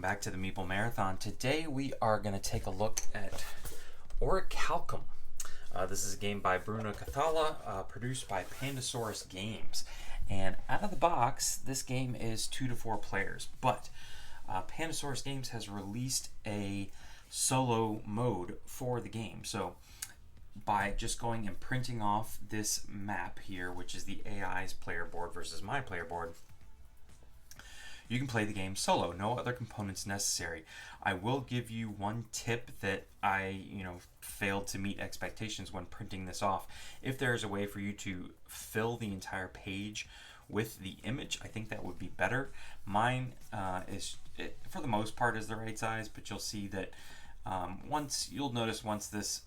welcome back to the Meeple Marathon. Today we are going to take a look at Orichalcum. This is a game by Bruno Cathala, produced by Pandasaurus Games. And out of the box, this game is 2 to 4 players, but Pandasaurus Games has released a solo mode for the game. So by just going and printing off this map here, which is the AI's player board versus my player board, you can play the game solo, no other components necessary. I will give you one tip that I failed to meet expectations when printing this off. If there is a way for you to fill the entire page with the image, I think that would be better. Mine for the most part is the right size, but you'll see that once this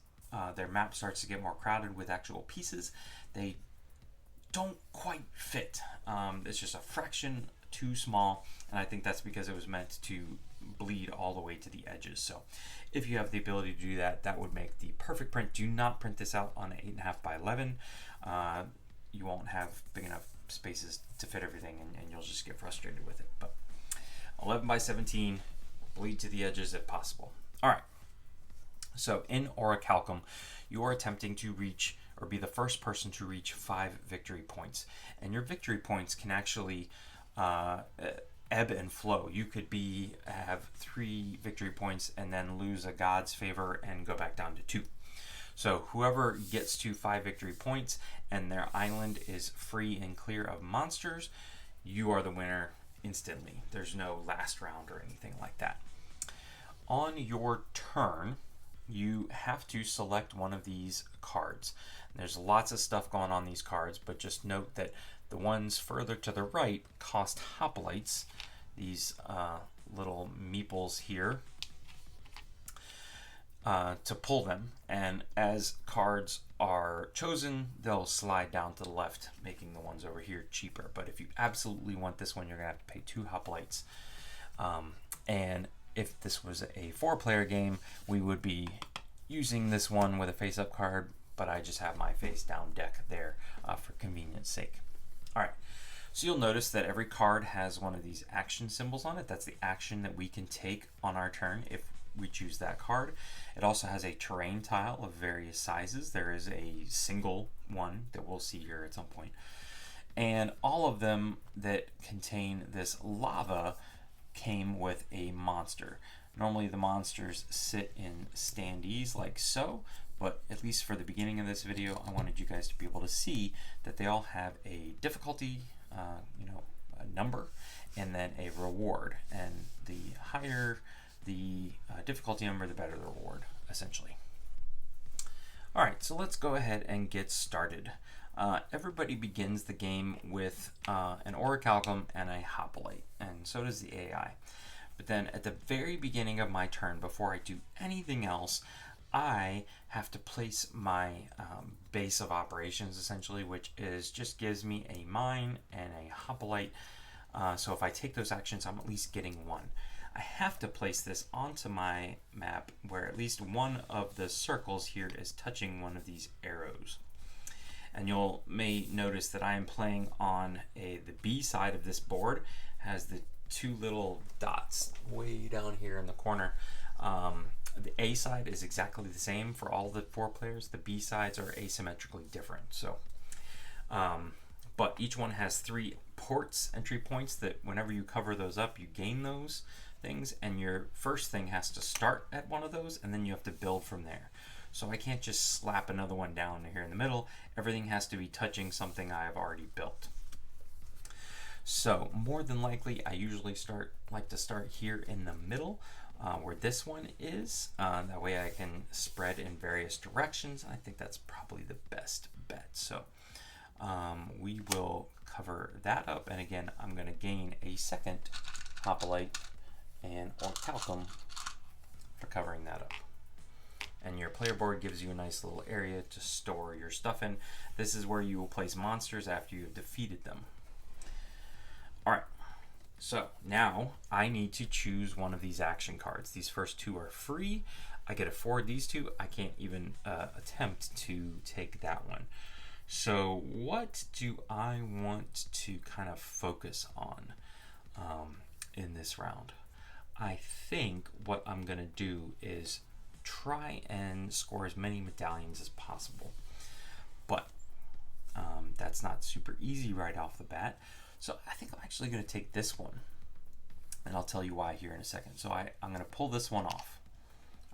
their map starts to get more crowded with actual pieces, they don't quite fit. It's just a fraction too small, and I think that's because it was meant to bleed all the way to the edges. So if you have the ability to do that, that would make the perfect print. Do not print this out on an 8.5 by 11. You won't have big enough spaces to fit everything, and you'll just get frustrated with it. But 11 by 17, bleed to the edges if possible. All right. So in Orichalcum, you are attempting to reach or be the first person to reach 5 victory points, and your victory points can actually ebb and flow. You could have 3 victory points and then lose a god's favor and go back down to 2. So whoever gets to 5 victory points and their island is free and clear of monsters, you are the winner instantly. There's no last round or anything like that. On your turn, you have to select one of these cards. There's lots of stuff going on these cards, but just note that the ones further to the right cost hoplites, these little meeples here, to pull them. And as cards are chosen, they'll slide down to the left, making the ones over here cheaper. But if you absolutely want this one, you're going to have to pay 2 hoplites. And if this was a 4-player game, we would be using this one with a face-up card, but I just have my face-down deck there for convenience sake. All right, so you'll notice that every card has one of these action symbols on it. That's the action that we can take on our turn if we choose that card. It also has a terrain tile of various sizes. There is a single one that we'll see here at some point. And all of them that contain this lava came with a monster. Normally the monsters sit in standees like so, but at least for the beginning of this video, I wanted you guys to be able to see that they all have a difficulty, a number, and then a reward. And the higher the difficulty number, the better the reward, essentially. All right, so let's go ahead and get started. Everybody begins the game with an Orichalcum and a hoplite, and so does the AI. But then at the very beginning of my turn, before I do anything else, I have to place my base of operations, essentially, which just gives me a mine and a hoplite. So if I take those actions, I'm at least getting 1. I have to place this onto my map where at least one of the circles here is touching one of these arrows. And may notice that I am playing on the B side of this board. Has the 2 little dots way down here in the corner. The A side is exactly the same for all the 4 players. The B sides are asymmetrically different. So, but each one has 3 entry points that whenever you cover those up, you gain those things. And your first thing has to start at one of those, and then you have to build from there. So I can't just slap another one down here in the middle. Everything has to be touching something I have already built. So more than likely, I usually like to start here in the middle where this one is. That way I can spread in various directions. I think that's probably the best bet. So we will cover that up. And again, I'm going to gain a second hoplite and Orichalcum for covering that up. And your player board gives you a nice little area to store your stuff in. This is where you will place monsters after you have defeated them. All right, so now I need to choose one of these action cards. These first 2 are free. I get to afford these 2. I can't even attempt to take that one. So what do I want to kind of focus on in this round? I think what I'm going to do is try and score as many medallions as possible. But that's not super easy right off the bat. So I think I'm actually going to take this one. And I'll tell you why here in a second. So I'm going to pull this one off.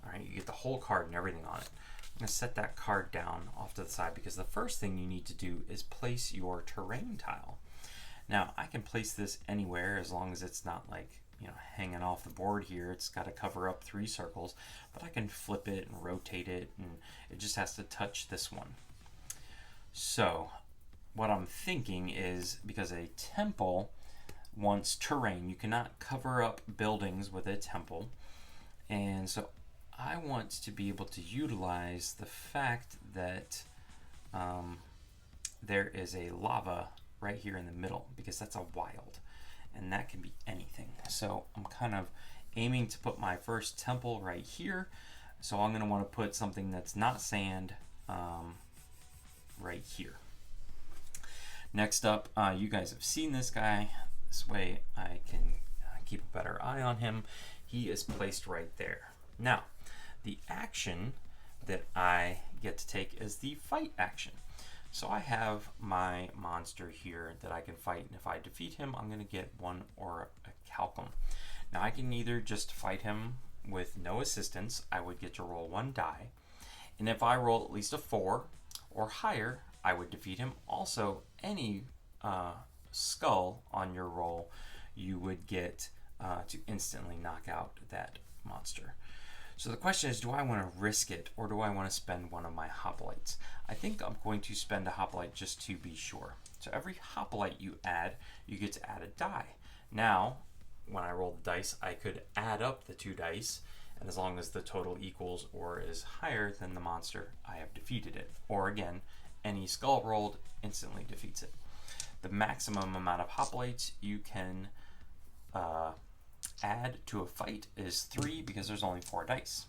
All right, you get the whole card and everything on it. I'm going to set that card down off to the side because the first thing you need to do is place your terrain tile. Now, I can place this anywhere as long as it's not like, you know, hanging off the board here. It's got to cover up 3 circles, but I can flip it and rotate it, and it just has to touch this one. So what I'm thinking is, because a temple wants terrain, you cannot cover up buildings with a temple, and so I want to be able to utilize the fact that there is a lava right here in the middle, because that's a wild, and that can be anything. So I'm kind of aiming to put my first temple right here. So I'm going to want to put something that's not sand right here. Next up, you guys have seen this guy. This way I can keep a better eye on him. He is placed right there. Now, the action that I get to take is the fight action. So I have my monster here that I can fight, and if I defeat him, I'm going to get 1 Orichalcum. Now I can either just fight him with no assistance. I would get to roll 1 die, and if I roll at least a 4 or higher, I would defeat him. Also, any skull on your roll, you would get to instantly knock out that monster. So the question is, do I want to risk it, or do I want to spend one of my hoplites? I think I'm going to spend a hoplite just to be sure. So every hoplite you add, you get to add a die. Now, when I roll the dice, I could add up the 2 dice, and as long as the total equals or is higher than the monster, I have defeated it. Or again, any skull rolled instantly defeats it. The maximum amount of hoplites you can add to a fight is 3, because there's only 4 dice.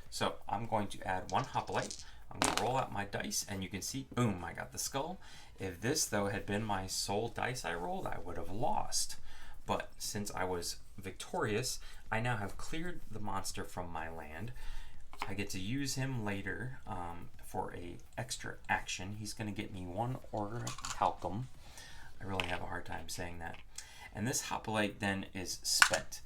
So I'm going to add 1 hoplite. I'm going to roll out my dice, and you can see, boom, I got the skull. If this, though, had been my sole dice I rolled, I would have lost. But since I was victorious, I now have cleared the monster from my land. I get to use him later for a extra action. He's going to get me 1 Orichalcum. I really have a hard time saying that. And this hoplite then is spent.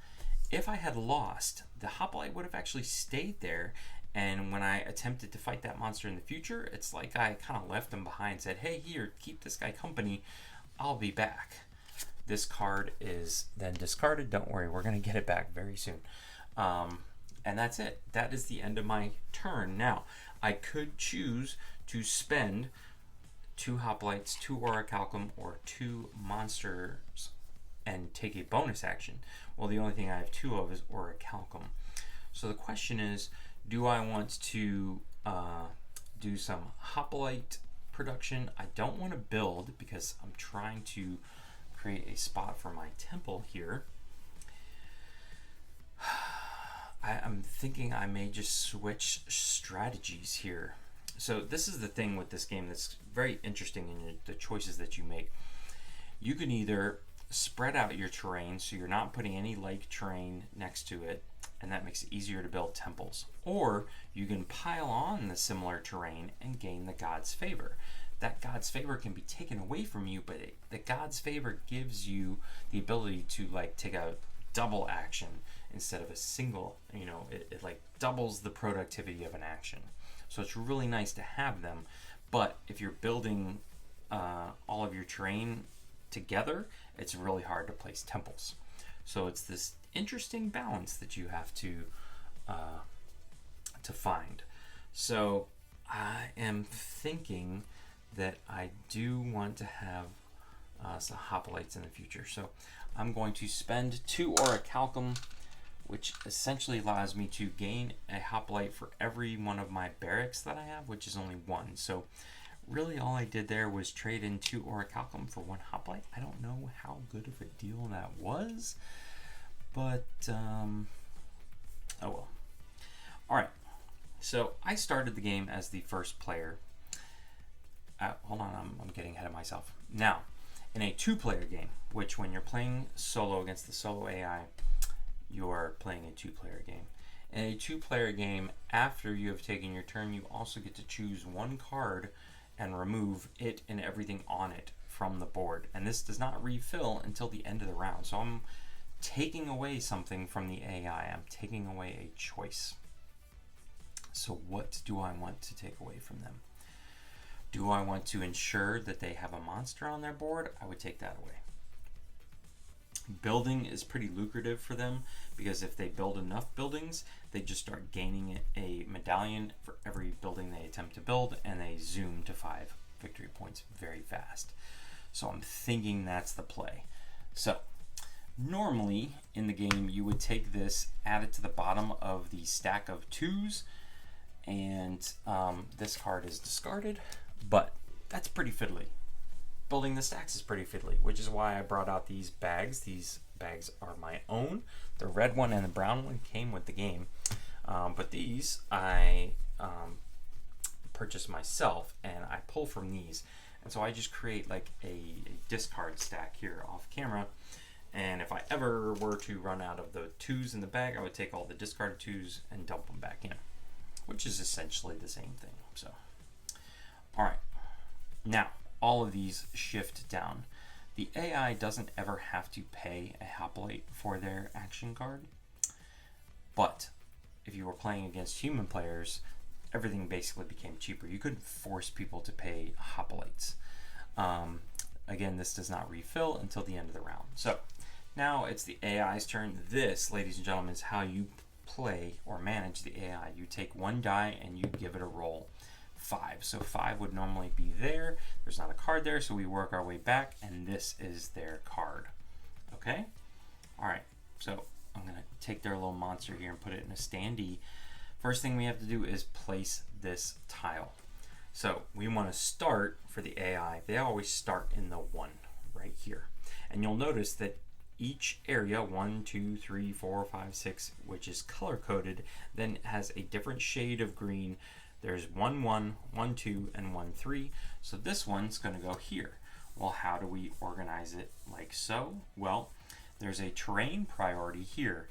If I had lost, the hoplite would have actually stayed there, and when I attempted to fight that monster in the future, it's like I kind of left him behind and said, hey, here, keep this guy company, I'll be back. This card is then discarded. Don't worry, we're going to get it back very soon. And that's it. That is the end of my turn. Now, I could choose to spend 2 hoplites, 2 Orichalcum, or 2 monsters and take a bonus action. Well, the only thing I have 2 of is Orichalcum. So the question is, do I want to do some hoplite production? I don't want to build because I'm trying to create a spot for my temple here. I'm thinking I may just switch strategies here. So this is the thing with this game that's very interesting in the choices that you make. You can either spread out your terrain so you're not putting any lake terrain next to it, and that makes it easier to build temples. Or you can pile on the similar terrain and gain the God's favor. That God's favor can be taken away from you, but the God's favor gives you the ability to like take a double action instead of a single, you know, it like doubles the productivity of an action. So it's really nice to have them, but if you're building all of your terrain together, it's really hard to place temples. So it's this interesting balance that you have to find. So I am thinking that I do want to have some hoplites in the future. So I'm going to spend 2 Orichalcum, which essentially allows me to gain a hoplite for every one of my barracks that I have, which is only 1. So really all I did there was trade in 2 Orichalcum for 1 hoplite. I don't know how good of a deal that was, but oh well. Alright, so I started the game as the first player. Hold on, I'm getting ahead of myself. Now, in a 2-player game, which when you're playing solo against the solo AI, you're playing a two-player game. In a two-player game, after you have taken your turn, you also get to choose one card and remove it and everything on it from the board. And this does not refill until the end of the round. So I'm taking away something from the AI. I'm taking away a choice. So what do I want to take away from them? Do I want to ensure that they have a monster on their board? I would take that away. Building is pretty lucrative for them because if they build enough buildings, they just start gaining a medallion for every building they attempt to build, and they zoom to 5 victory points very fast. So I'm thinking that's the play. So normally in the game, you would take this, add it to the bottom of the stack of 2s, and this card is discarded, but that's pretty fiddly. Building the stacks is pretty fiddly, which is why I brought out these bags. These bags are my own. The red one and the brown one came with the game, but these I purchased myself, and I pull from these. And so I just create like a discard stack here off camera. And if I ever were to run out of the 2s in the bag, I would take all the discarded 2s and dump them back in, which is essentially the same thing. So, all right, now all of these shift down. The AI doesn't ever have to pay a hoplite for their action card, but if you were playing against human players, everything basically became cheaper. You couldn't force people to pay hoplites. Again, this does not refill until the end of the round. So now it's the AI's turn. This, ladies and gentlemen, is how you play or manage the AI. You take one die and you give it a roll. 5. So 5 would normally be there. There's not a card there, so we work our way back, and this is their card. Okay? All right. So I'm going to take their little monster here and put it in a standee. First thing we have to do is place this tile. So we want to start for the AI. They always start in the 1 right here. And you'll notice that each area, 1, 2, 3, 4, 5, 6, which is color-coded, then has a different shade of green. There's 1, 1, 1, 2, and 1, 3. So this one's going to go here. Well, how do we organize it like so? Well, there's a terrain priority here.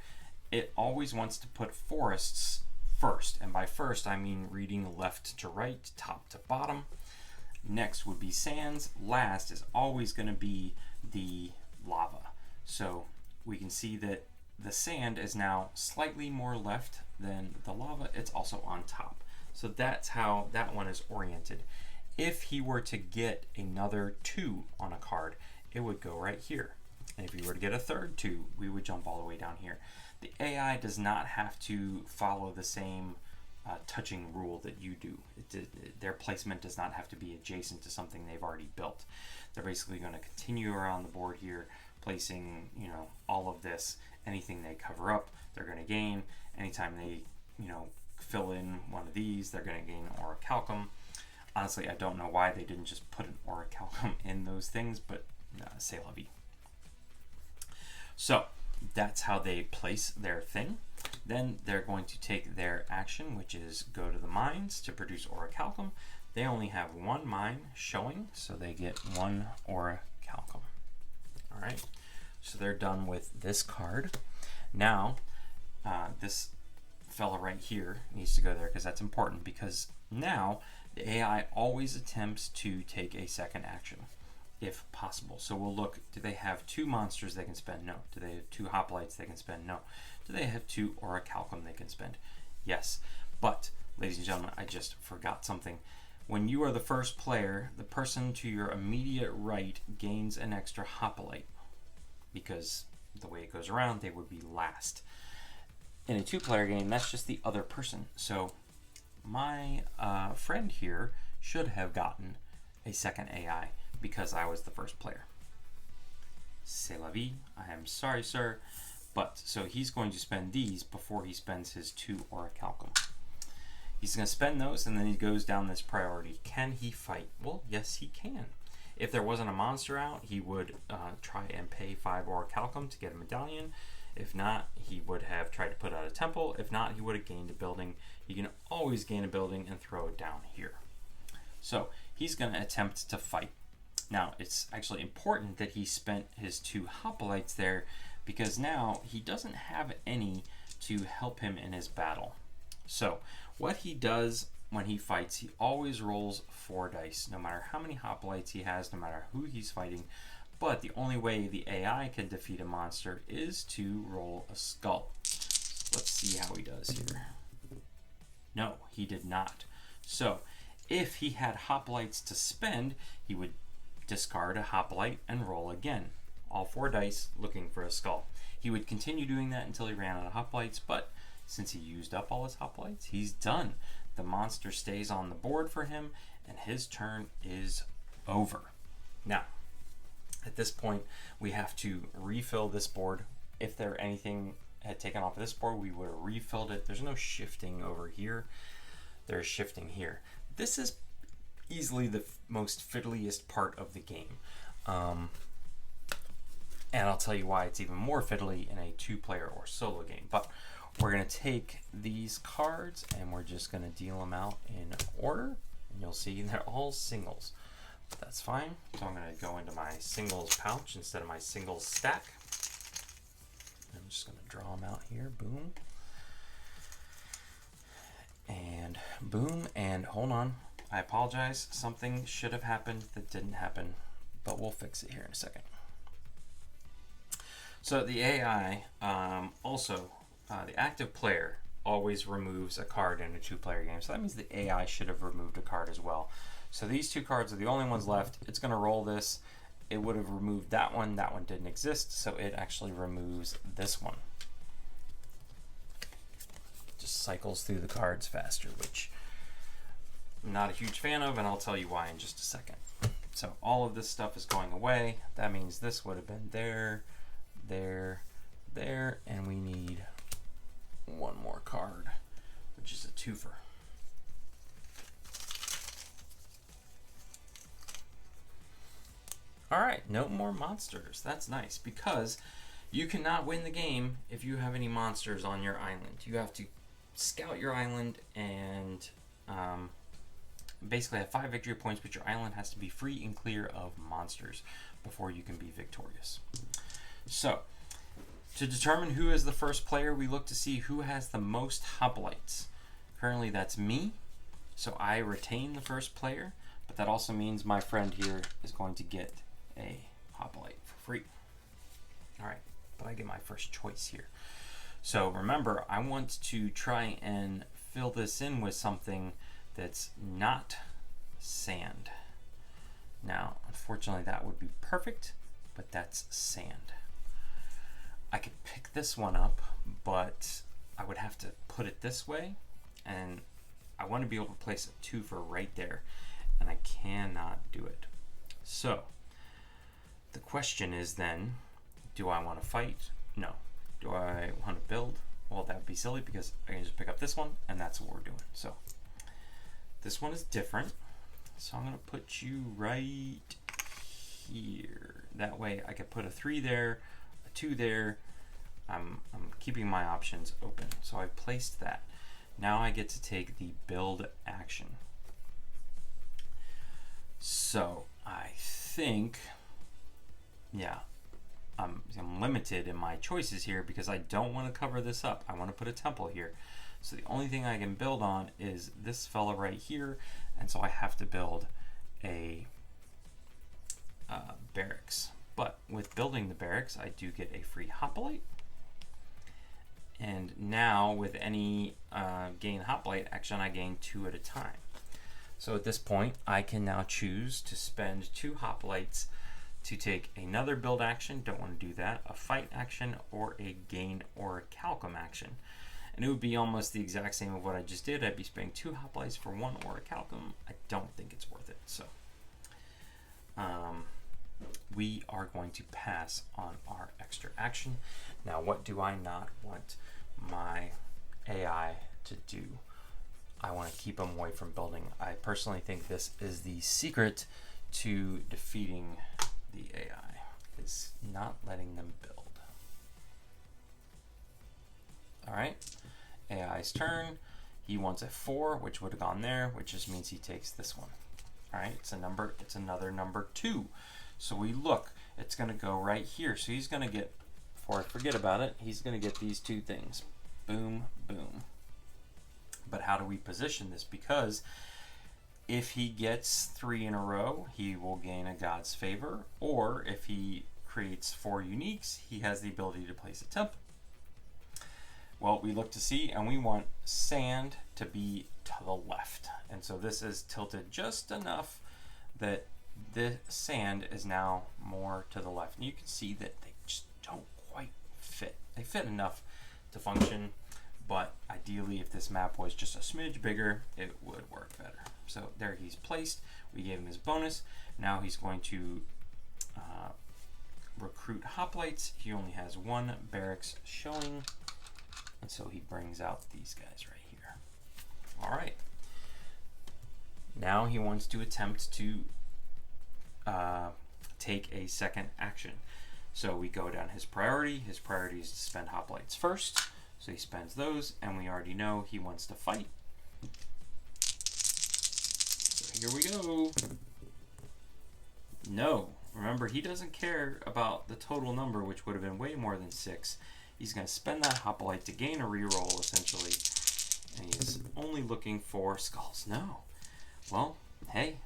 It always wants to put forests first. And by first, I mean reading left to right, top to bottom. Next would be sands. Last is always going to be the lava. So we can see that the sand is now slightly more left than the lava. It's also on top. So that's how that one is oriented. If he were to get another 2 on a card, it would go right here. And if he were to get a third 2, we would jump all the way down here. The AI does not have to follow the same touching rule that you do. Their placement does not have to be adjacent to something they've already built. They're basically going to continue around the board here, placing, all of this. Anything they cover up, they're going to gain. Anytime they, fill in one of these, they're going to gain Orichalcum. Honestly, I don't know why they didn't just put an Orichalcum in those things, but c'est la vie. So that's how they place their thing. Then they're going to take their action, which is go to the mines to produce Orichalcum. They only have 1 mine showing, so they get 1 Orichalcum. All right, so they're done with this card. Now, this fella right here needs to go there because that's important, because now the AI always attempts to take a second action if possible. So we'll look, do they have 2 monsters they can spend? No. Do they have 2 hoplites they can spend? No. Do they have 2 Orichalcum they can spend? Yes. But, ladies and gentlemen, I just forgot something. When you are the first player, the person to your immediate right gains an extra hoplite, because the way it goes around, they would be last. In a 2-player game, that's just the other person. So my friend here should have gotten a second AI because I was the first player. C'est la vie. I am sorry, sir. But, so he's going to spend these before he spends his 2 Orichalcum. He's going to spend those, and then he goes down this priority. Can he fight? Well, yes, he can. If there wasn't a monster out, he would try and pay 5 Orichalcum to get a medallion. If not, he would have tried to put out a temple. If not, he would have gained a building. You can always gain a building and throw it down here. So he's going to attempt to fight. Now, it's actually important that he spent his 2 hoplites there, because now he doesn't have any to help him in his battle. So what he does when he fights, he always rolls 4 dice, no matter how many hoplites he has, no matter who he's fighting. But the only way the AI can defeat a monster is to roll a skull. Let's see how he does here. No, he did not. So if he had hoplites to spend, he would discard a hoplite and roll again. All 4 dice looking for a skull. He would continue doing that until he ran out of hoplites, but since he used up all his hoplites, he's done. The monster stays on the board for him, and his turn is over. Now, at this point, we have to refill this board. If there anything had taken off of this board, we would have refilled it. There's no shifting over here. There's shifting here. This is easily the most fiddliest part of the game. And I'll tell you why it's even more fiddly in a 2-player or solo game. But we're going to take these cards and we're just going to deal them out in order. And you'll see they're all singles. But that's fine. So I'm going to go into my singles pouch instead of my singles stack. I'm just going to draw them out here. Boom. And boom. And hold on. I apologize. Something should have happened that didn't happen. But we'll fix it here in a second. So the AI the active player always removes a card in a 2-player game. So that means the AI should have removed a card as well. So these 2 cards are the only ones left. It's going to roll this. It would have removed that one. That one didn't exist. So it actually removes this one. Just cycles through the cards faster, which I'm not a huge fan of, and I'll tell you why in just a second. So all of this stuff is going away. That means this would have been there, there, there, and we need one more card, which is a twofer. All right, no more monsters. That's nice, because you cannot win the game if you have any monsters on your island. You have to scout your island and basically have 5 victory points, but your island has to be free and clear of monsters before you can be victorious. So to determine who is the first player, we look to see who has the most hoplites. Currently that's me, so I retain the first player, but that also means my friend here is going to get a hoplite for free. All right, but I get my first choice here. So remember, I want to try and fill this in with something that's not sand. Now, unfortunately, that would be perfect, but that's sand. I could pick this one up, but I would have to put it this way, and I want to be able to place a twofer right there, and I cannot do it. So the question is then, do I want to fight? No. Do I want to build? Well, that would be silly because I can just pick up this one, and that's what we're doing. So this one is different, so I'm going to put you right here. That way I could put a 3 there, 2 there. I'm keeping my options open. So I've placed that. Now I get to take the build action. So I think, yeah, I'm limited in my choices here because I don't want to cover this up. I want to put a temple here. So the only thing I can build on is this fella right here, and so I have to build a barracks. But with building the barracks, I do get a free hoplite. And now with any gain hoplite action, I gain 2 at a time. So at this point, I can now choose to spend 2 hoplites to take another build action, don't want to do that, a fight action, or a gain Orichalcum action. And it would be almost the exact same of what I just did. I'd be spending 2 hoplites for 1 Orichalcum. I don't think it's worth it. So we are going to pass on our extra action. Now, what do I not want my AI to do? I want to keep them away from building. I personally think this is the secret to defeating the AI, is not letting them build. All right, AI's turn. He wants a 4, which would have gone there, which just means he takes this one. All right, it's another number 2. So we look, it's going to go right here. So he's going to get before I forget about it, he's going to get these two things. Boom, boom. But how do we position this? Because if he gets 3 in a row, he will gain a God's favor. Or if he creates 4 uniques, he has the ability to place a temple. Well, we look to see, and we want sand to be to the left. And so this is tilted just enough that the sand is now more to the left. And you can see that they just don't quite fit. They fit enough to function, but ideally if this map was just a smidge bigger, it would work better. So there he's placed. We gave him his bonus. Now he's going to recruit hoplites. He only has 1 barracks showing, and so he brings out these guys right here. All right. Now he wants to attempt to take a second action. So we go down his priority. His priority is to spend hoplites first. So he spends those, and we already know he wants to fight. So here we go. No. Remember, he doesn't care about the total number, which would have been way more than 6. He's going to spend that hoplite to gain a reroll, essentially. And he's only looking for skulls. No. Well, hey,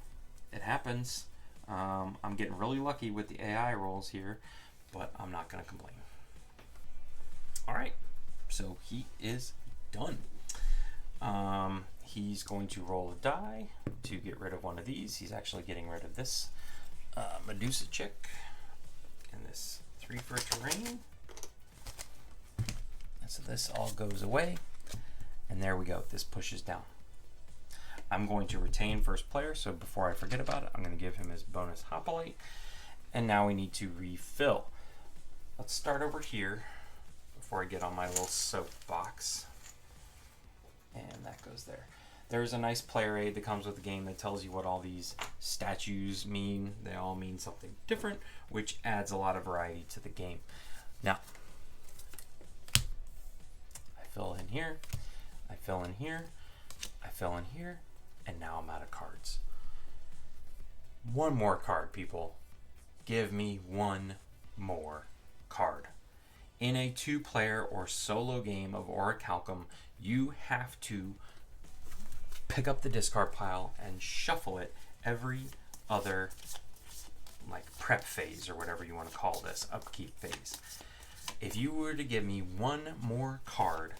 it happens. I'm getting really lucky with the AI rolls here, but I'm not going to complain. All right. So he is done. He's going to roll a die to get rid of one of these. He's actually getting rid of this Medusa chick and this 3 for terrain. And so this all goes away. And there we go. This pushes down. I'm going to retain first player, so before I forget about it, I'm going to give him his bonus hoplite. And now we need to refill. Let's start over here before I get on my little soapbox. And that goes there. There's a nice player aid that comes with the game that tells you what all these statues mean. They all mean something different, which adds a lot of variety to the game. Now, I fill in here, I fill in here, I fill in here, and now I'm out of cards. One more card, people. Give me one more card. In a 2-player or solo game of Orichalcum, you have to pick up the discard pile and shuffle it every other prep phase, or whatever you want to call this, upkeep phase. If you were to give me one more card,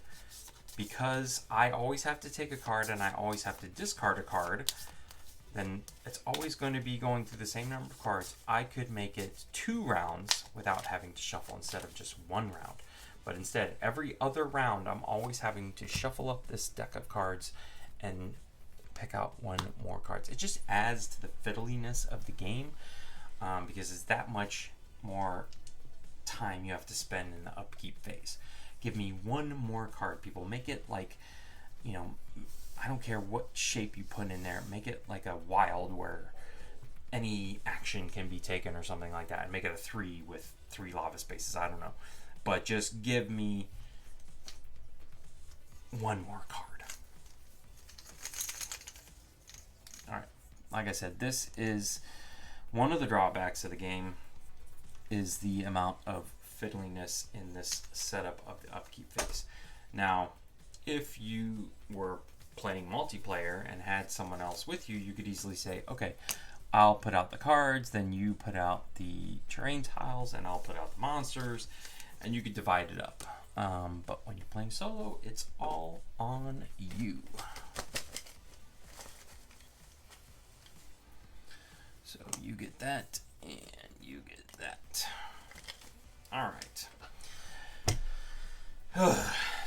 because I always have to take a card and I always have to discard a card, then it's always going to be going through the same number of cards. I could make it 2 rounds without having to shuffle instead of just 1 round. But instead, every other round, I'm always having to shuffle up this deck of cards and pick out 1 more card. It just adds to the fiddliness of the game, because it's that much more time you have to spend in the upkeep phase. Give me 1 more card, people. Make it like, I don't care what shape you put in there. Make it like a wild where any action can be taken or something like that. And make it a 3 with 3 lava spaces. I don't know. But just give me 1 more card. Alright. Like I said, this is one of the drawbacks of the game, is the amount of fiddliness in this setup of the upkeep phase. Now, if you were playing multiplayer and had someone else with you, you could easily say, okay, I'll put out the cards, then you put out the terrain tiles, and I'll put out the monsters, and you could divide it up. But when you're playing solo, it's all on you. So you get that, and you get that. All right.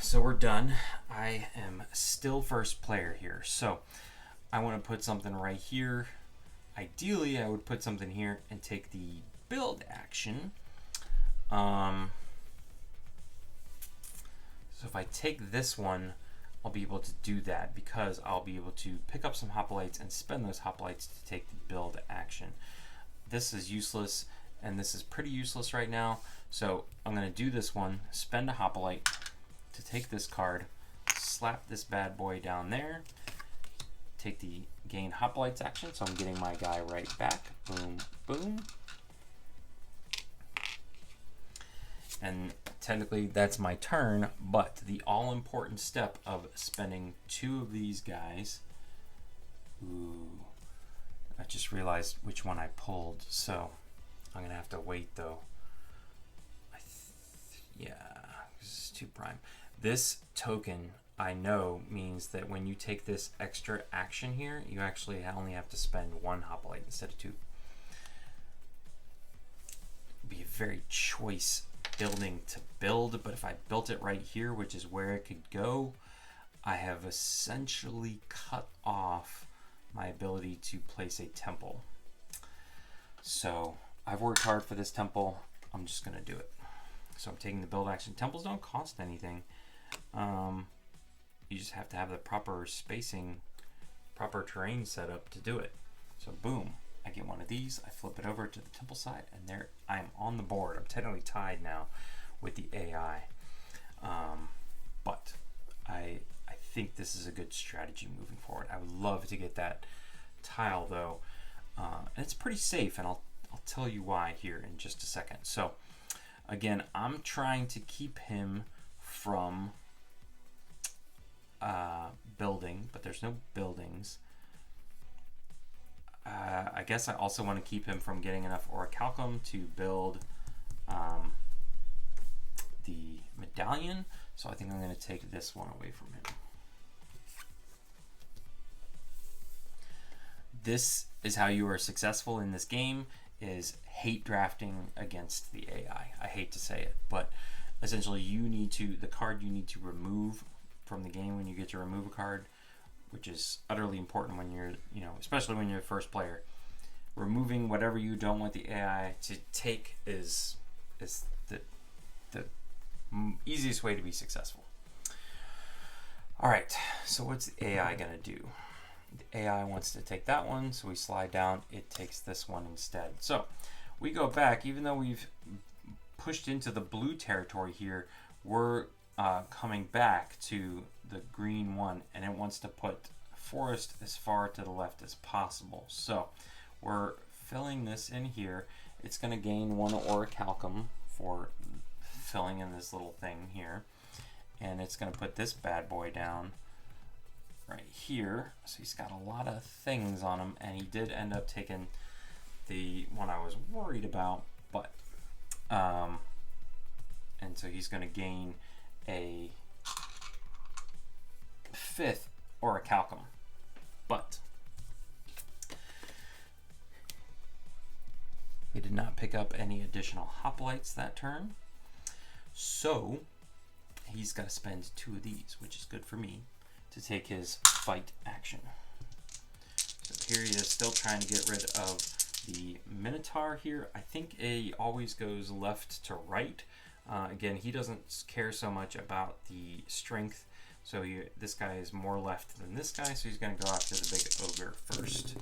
So we're done. I am still first player here. So I want to put something right here. Ideally, I would put something here and take the build action. So if I take this one, I'll be able to do that because I'll be able to pick up some hoplites and spend those hoplites to take the build action. This is useless, and this is pretty useless right now. So I'm going to do this one, spend a hoplite to take this card, slap this bad boy down there, take the gain hoplites action, so I'm getting my guy right back. Boom, boom. And technically that's my turn, but the all-important step of spending 2 of these guys. Ooh, I just realized which one I pulled, so I'm gonna have to wait though. Yeah, this is 2 prime. This token I know means that when you take this extra action here, you actually only have to spend 1 hoplite instead of 2. It'd be a very choice building to build, but if I built it right here, which is where it could go, I have essentially cut off my ability to place a temple. So I've worked hard for this temple. I'm just gonna do it. So I'm taking the build action. Temples don't cost anything. You just have to have the proper spacing, proper terrain set up to do it. So boom, I get one of these, I flip it over to the temple side, and there I'm on the board. I'm technically tied now with the AI. But I think this is a good strategy moving forward. I would love to get that tile though. And it's pretty safe, and I'll tell you why here in just a second. So again, I'm trying to keep him from building, but there's no buildings. I guess I also want to keep him from getting enough Orichalcum to build the medallion. So I think I'm going to take this one away from him. This is how you are successful in this game, is hate drafting against the AI. I hate to say it, but essentially you need to, the card you need to remove from the game when you get to remove a card, which is utterly important when you're, especially when you're a first player. Removing whatever you don't want the AI to take is the easiest way to be successful. All right, so what's the AI gonna do? The AI wants to take that one, so we slide down, it takes this one instead. So we go back, even though we've pushed into the blue territory here, we're coming back to the green one, and it wants to put forest as far to the left as possible. So we're filling this in here. It's going to gain 1 Orichalcum for filling in this little thing here, and it's going to put this bad boy down right here. So he's got a lot of things on him, and he did end up taking the one I was worried about, but and so he's going to gain a 5th Orichalcum, but he did not pick up any additional hoplites that turn, so he's got to spend 2 of these, which is good for me, to take his fight action. So here he is, still trying to get rid of the Minotaur here. I think he always goes left to right. Again, he doesn't care so much about the strength, so this guy is more left than this guy, so he's going to go after the big ogre first.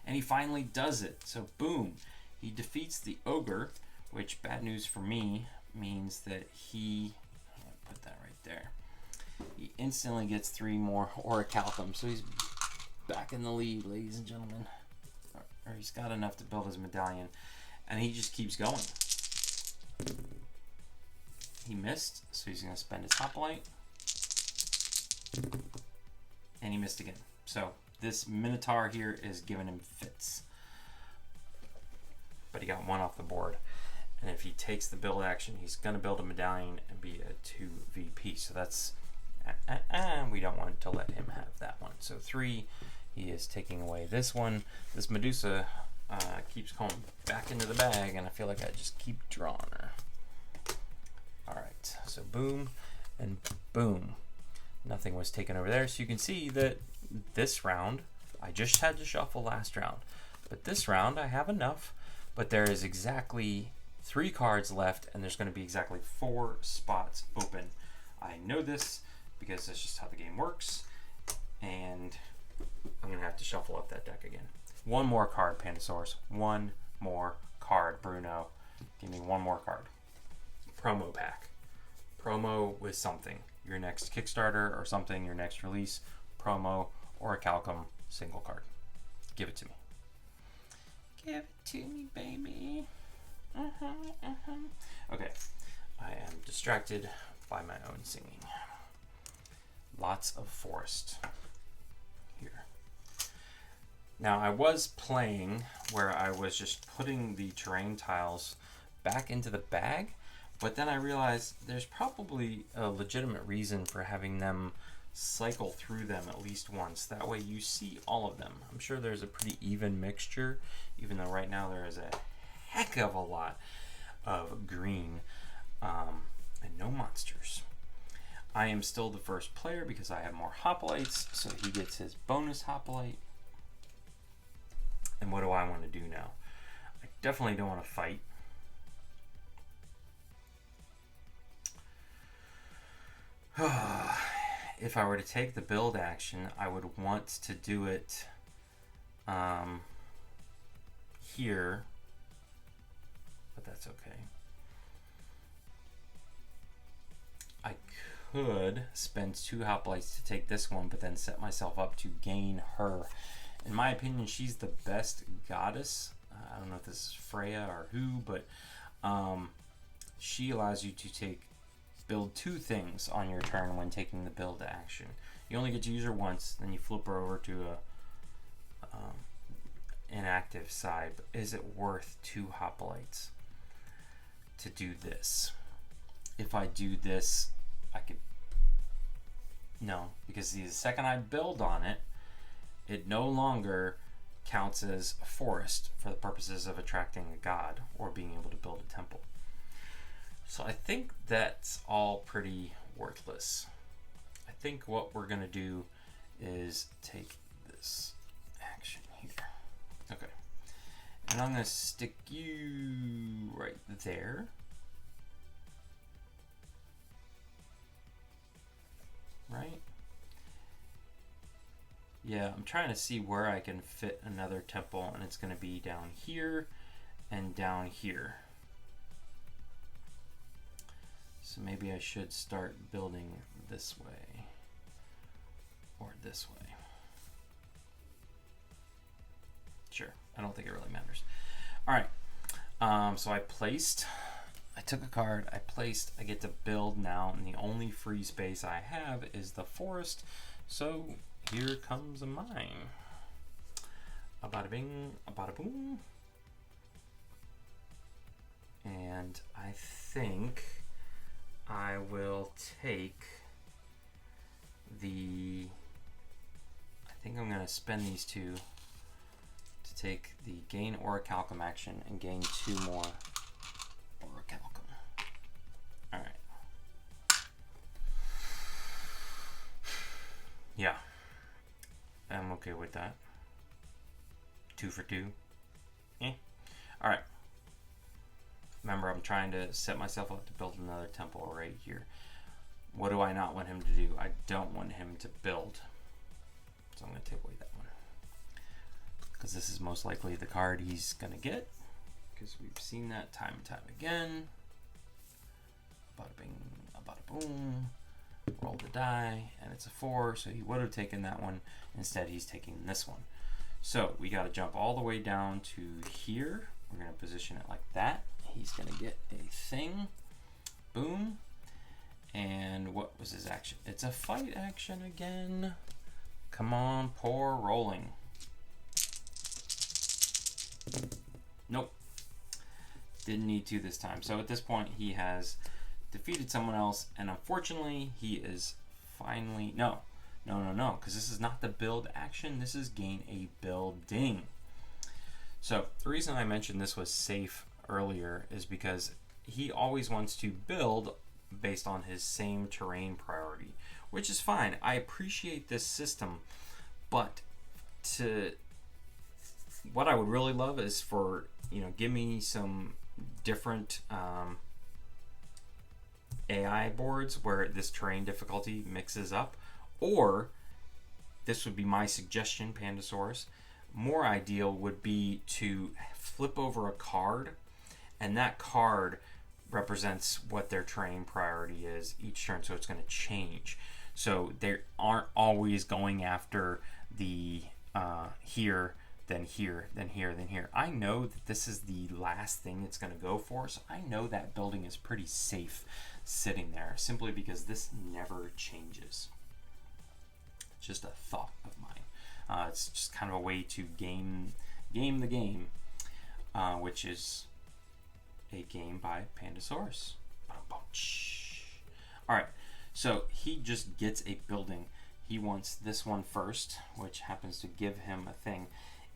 And he finally does it. So boom, he defeats the ogre, which, bad news for me, means that he, put that right there, he instantly gets 3 more Orichalcum, so he's back in the lead, ladies and gentlemen. Or he's got enough to build his medallion, and he just keeps going. He missed, so he's going to spend his hoplite, and he missed again. So this Minotaur here is giving him fits, but he got 1 off the board. And if he takes the build action, he's going to build a medallion and be a 2 VP. So that's, we don't want to let him have that one. So 3, he is taking away this one. This Medusa keeps going back into the bag, and I feel like I just keep drawing her. All right, so boom and boom. Nothing was taken over there. So you can see that this round, I just had to shuffle last round. But this round, I have enough. But there is exactly 3 cards left, and there's going to be exactly 4 spots open. I know this because that's just how the game works. And I'm going to have to shuffle up that deck again. 1 more card, Pandasaurus. 1 more card, Bruno. Give me 1 more card. Promo pack. Promo with something. Your next Kickstarter or something, your next release. Promo or Orichalcum single card. Give it to me. Give it to me, baby. Okay. I am distracted by my own singing. Lots of forest here. Now I was playing where I was just putting the terrain tiles back into the bag, but then I realized there's probably a legitimate reason for having them cycle through them at least once. That way you see all of them. I'm sure there's a pretty even mixture, even though right now there is a heck of a lot of green and no monsters. I am still the first player because I have more hoplites, so he gets his bonus hoplite. And what do I want to do now? I definitely don't want to fight. If I were to take the build action, I would want to do it here, but that's okay. I could spend 2 hoplites to take this one, but then set myself up to gain her. In my opinion, she's the best goddess. I don't know if this is Freya or who, but she allows you to build 2 things on your turn when taking the build action. You only get to use her once, then you flip her over to a inactive side. But is it worth 2 hoplites to do this? If I do this, I could... No, because the second I build on it, it no longer counts as a forest for the purposes of attracting a god or being able to build a temple. So I think that's all pretty worthless. I think what we're going to do is take this action here. Okay. And I'm going to stick you right there. Right? Yeah, I'm trying to see where I can fit another temple, and it's going to be down here and down here. So maybe I should start building this way or this way. Sure, I don't think it really matters. All right, so I took a card, I get to build now, and the only free space I have is the forest. So here comes a mine. A bada bing, a bada boom. And I think I will take I think I'm going to spend these 2 to take the gain Orichalcum action and gain 2 more Orichalcum. Alright. Yeah. I'm okay with that. 2 for 2. Alright. Remember, I'm trying to set myself up to build another temple right here. What do I not want him to do? I don't want him to build. So I'm going to take away that one. Because this is most likely the card he's going to get. Because we've seen that time and time again. Bada bing, a bada boom. Roll the die, and it's a 4, so he would have taken that one. Instead, he's taking this one. So we got to jump all the way down to here. We're going to position it like that. He's going to get a thing. Boom. And what was his action? It's a fight action again. Come on, poor rolling. Nope. Didn't need to this time. So at this point, he has defeated someone else, and unfortunately, he is finally... No, because this is not the build action. This is gain a building. So the reason I mentioned this was safe earlier is because he always wants to build based on his same terrain priority, which is fine. I appreciate this system, but what I would really love is for, give me some different AI boards where this terrain difficulty mixes up, or this would be my suggestion, Pandasaurus. More ideal would be to flip over a card, and that card represents what their terrain priority is each turn, so it's going to change. So they aren't always going after the here, then here, then here, then here. I know that this is the last thing it's going to go for, so I know that building is pretty safe. sitting there, simply because this never changes. Just a thought of mine. It's just kind of a way to game the game, which is a game by Pandasaurus. Alright, so he just gets a building. He wants this one first, which happens to give him a thing.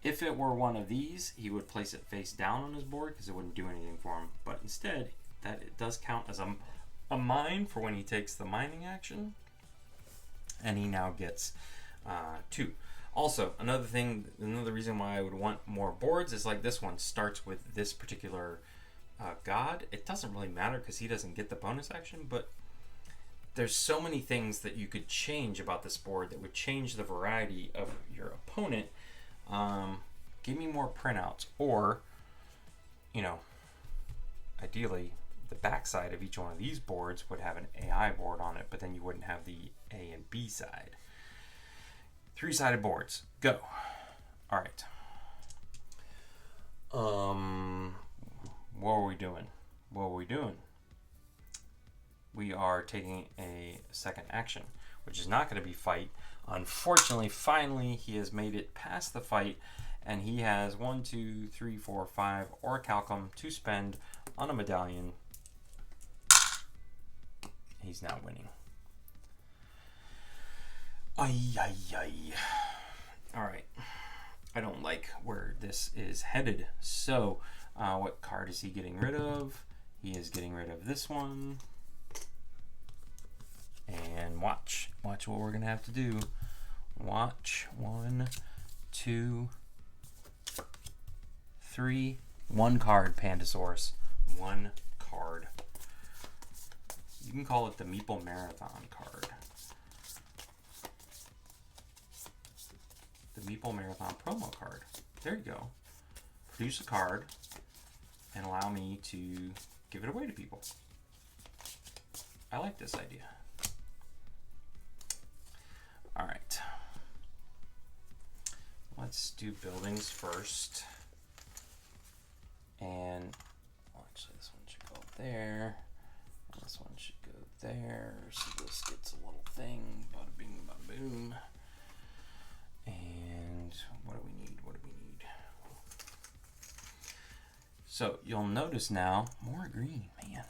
If it were one of these, he would place it face down on his board because it wouldn't do anything for him. But instead, that it does count as a mine for when he takes the mining action. And he now gets 2. Also, another reason why I would want more boards is like this one starts with this particular god. It doesn't really matter because he doesn't get the bonus action, but there's so many things that you could change about this board that would change the variety of your opponent. Give me more printouts, or, you know, ideally the backside of each one of these boards would have an AI board on it, but then you wouldn't have the A and B side. 3-sided boards, go. All right. What are we doing? We are taking a second action, which is not going to be fight. Unfortunately, finally, he has made it past the fight, and he has 1, 2, 3, 4, 5 Orichalcum to spend on a medallion. He's now winning. Alright. I don't like where this is headed. So, what card is he getting rid of? He is getting rid of this one. And watch what we're going to have to do. Watch. 1, 2, 3. 1 card, Pandasaurus. 1 card. You can call it the Meeple Marathon card. The Meeple Marathon promo card. There you go. Produce a card and allow me to give it away to people. I like this idea. Alright. Let's do buildings first. And well, actually this one should go up there. And this one should go there. So this gets a little thing. Bada bing, bada boom. And what do we need? So you'll notice now, more green, man,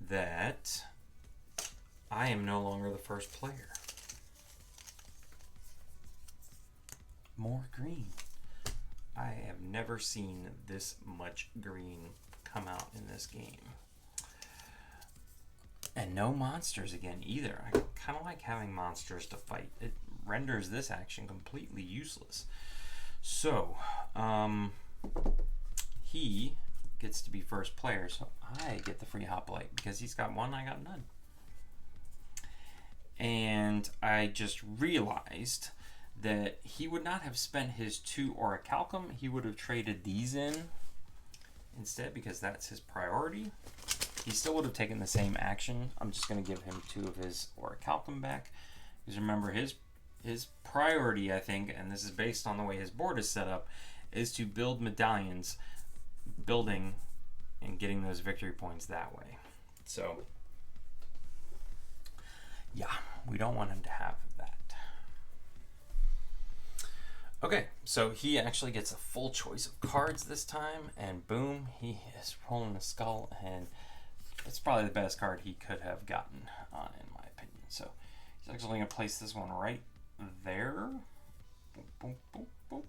that I am no longer the first player. More green. I have never seen this much green come out in this game. And no monsters again either. I kind of like having monsters to fight. It renders this action completely useless. So, he gets to be first player, so I get the free hoplite because he's got 1, I got none. And I just realized that he would not have spent his 2 Orichalcum. He would have traded these in instead because that's his priority. He still would have taken the same action. I'm just going to give him 2 of his Orichalcum back. Because remember, his priority, I think, and this is based on the way his board is set up, is to build medallions, building and getting those victory points that way. So, yeah, we don't want him to have that. Okay, so he actually gets a full choice of cards this time, and boom, he is rolling a skull, and it's probably the best card he could have gotten, in my opinion. So he's actually going to place this one right there. Boom, boom, boom, boom.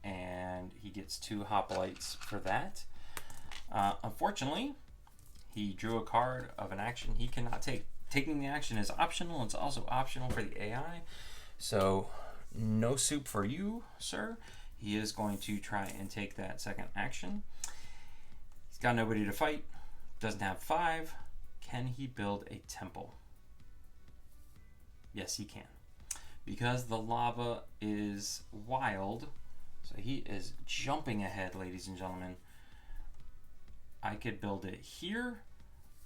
And he gets 2 hoplites for that. Unfortunately, he drew a card of an action he cannot take. Taking the action is optional. It's also optional for the AI. So no soup for you, sir. He is going to try and take that second action. He's got nobody to fight. Doesn't have 5. Can he build a temple? Yes, he can. Because the lava is wild, so he is jumping ahead, ladies and gentlemen. I could build it here,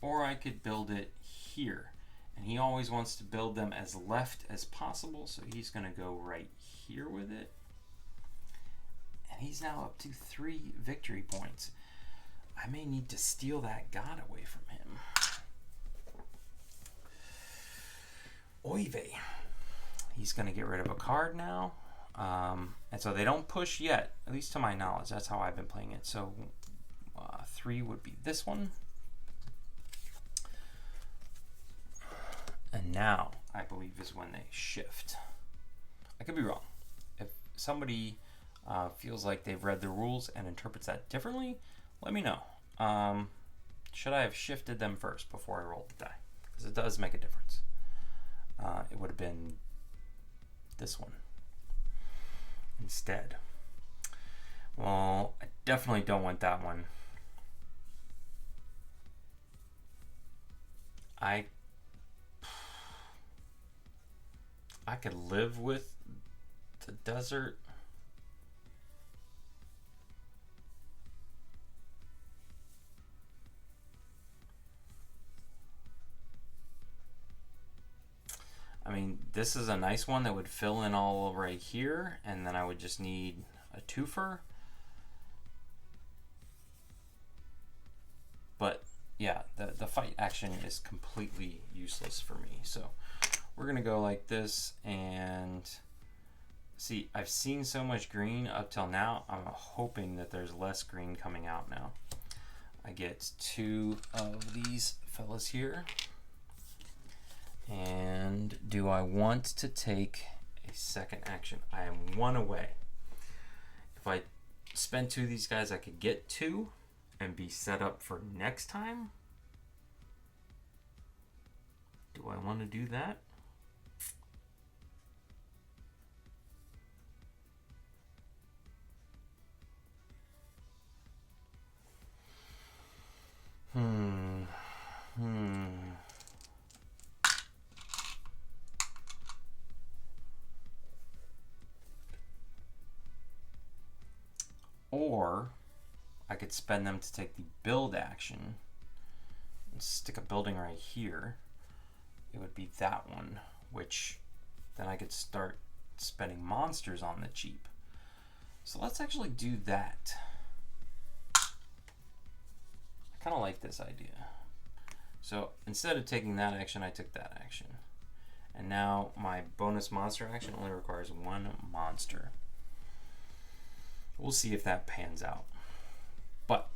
or I could build it here. And he always wants to build them as left as possible, so he's going to go right here with it. And he's now up to 3 victory points. I may need to steal that god away from him. Oy vey. He's going to get rid of a card now. And so they don't push yet, at least to my knowledge. That's how I've been playing it. So 3 would be this one. And now, I believe, is when they shift. I could be wrong. If somebody feels like they've read the rules and interprets that differently, let me know. Should I have shifted them first before I rolled the die? Because it does make a difference. It would have been this one instead. Well, I definitely don't want that one. I could live with the desert. I mean, this is a nice one that would fill in all right here, and then I would just need a twofer. But yeah, the fight action is completely useless for me. So we're gonna go like this, and see, I've seen so much green up till now. I'm hoping that there's less green coming out now. I get 2 of these fellas here. And do I want to take a second action? I am 1 away. If I spend 2 of these guys, I could get 2 and be set up for next time. Do I want to do that? Or I could spend them to take the build action and stick a building right here. It would be that one, which then I could start spending monsters on the cheap. So let's actually do that. I kind of like this idea. So instead of taking that action, I took that action. And now my bonus monster action only requires 1 monster. We'll see if that pans out. But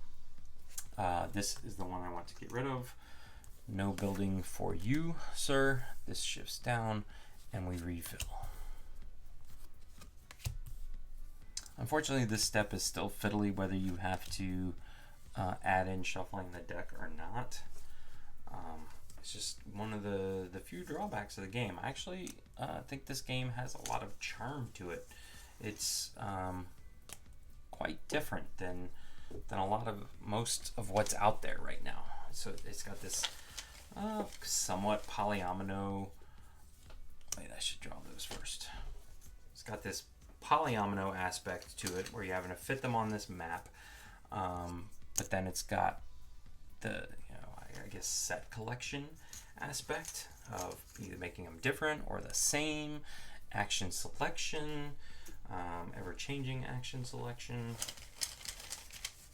this is the one I want to get rid of. No building for you, sir. This shifts down and we refill. Unfortunately, this step is still fiddly whether you have to add in shuffling the deck or not. It's just one of the few drawbacks of the game. I actually think this game has a lot of charm to it. It's quite different than a lot of most of what's out there right now. So it's got this somewhat polyomino. Wait, I should draw those first. It's got this polyomino aspect to it where you're having to fit them on this map, but then it's got the I guess set collection aspect of either making them different or the same, action selection, ever-changing action selection,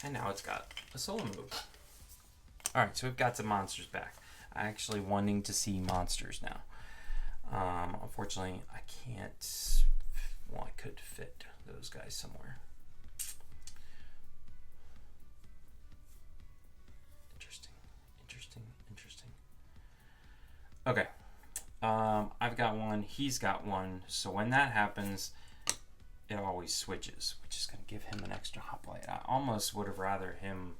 and now it's got a solo move. Alright, so we've got some monsters back. I'm actually wanting to see monsters now. Unfortunately, I can't. Well, I could fit those guys somewhere. Interesting. Okay. I've got one, he's got one, so when that happens, it always switches, which is going to give him an extra hoplite. I almost would have rather him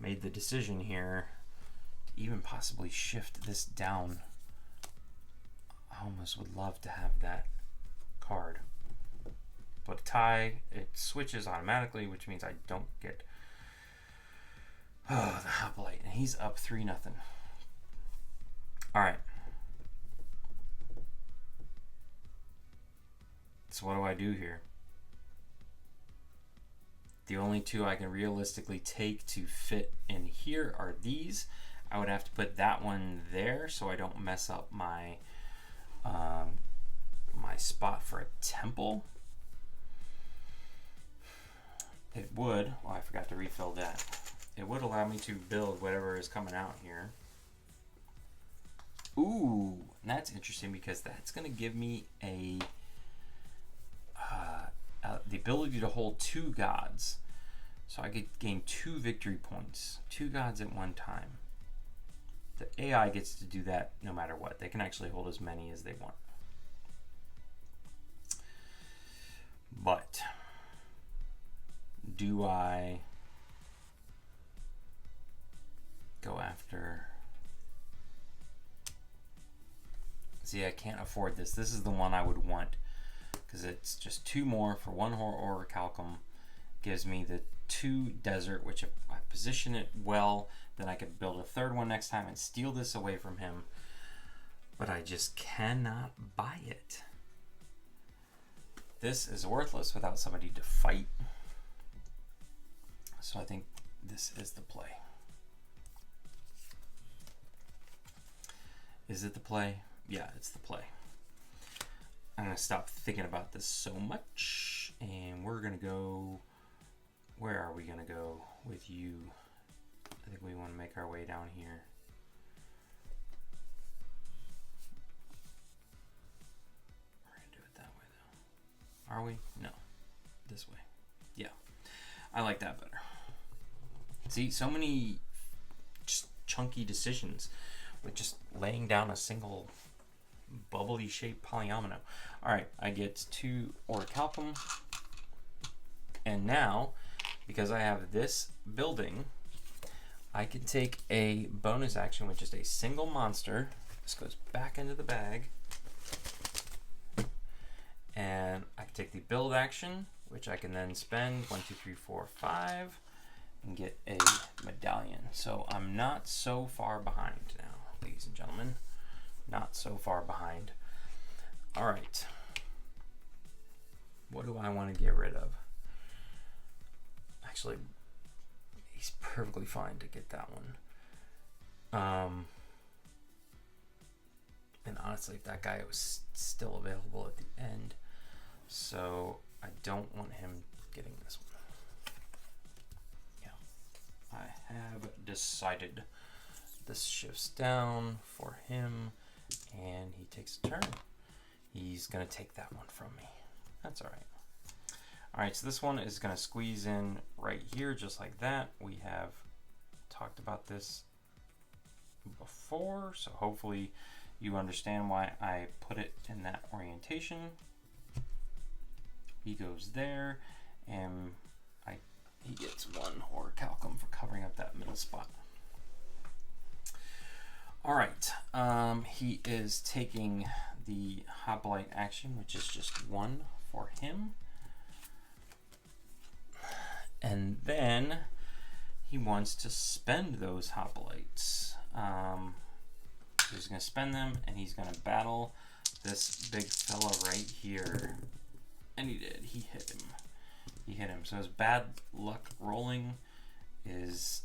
made the decision here to even possibly shift this down. I almost would love to have that card. But tie, it switches automatically, which means I don't get the hoplite. And he's up 3-0. Alright. So what do I do here? The only 2 I can realistically take to fit in here are these. I would have to put that one there so I don't mess up my my spot for a temple. It would. Oh, I forgot to refill that. it would allow me to build whatever is coming out here. Ooh, and that's interesting because that's going to give me the ability to hold 2 gods. So I could gain 2 victory points, 2 gods at one time. The AI gets to do that no matter what. They can actually hold as many as they want. But do I go after... See, I can't afford this. This is the one I would want because it's just 2 more for 1 Orichalcum. Gives me the 2 desert, which if I position it well, then I could build a 3rd one next time and steal this away from him. But I just cannot buy it. This is worthless without somebody to fight. So I think this is the play. Is it the play? Yeah, it's the play. I'm going to stop thinking about this so much. And we're going to go... Where are we going to go with you? I think we want to make our way down here. We're going to do it that way, though. Are we? No. This way. Yeah. I like that better. See, so many just chunky decisions with just laying down a single bubbly shaped polyomino. Alright, I get 2 Orichalcum. And now, because I have this building, I can take a bonus action with just a single monster. This goes back into the bag. And I can take the build action, which I can then spend 1, 2, 3, 4, 5, and get a medallion. So I'm not so far behind now, ladies and gentlemen. Not so far behind. All right. What do I want to get rid of? Actually, he's perfectly fine to get that one. And honestly, if that guy was still available at the end, so I don't want him getting this one. Yeah, I have decided. This shifts down for him, and he takes a turn. He's gonna take that one from me. That's all right. All right, so this one is gonna squeeze in right here, just like that. We have talked about this before, so hopefully you understand why I put it in that orientation. He goes there, and he gets 1 Orichalcum for covering up that middle spot. All right, he is taking the Hoplite action, which is just 1 for him. And then he wants to spend those Hoplites. He's going to spend them, and he's going to battle this big fella right here. And he did. He hit him. He hit him. So his bad luck rolling is...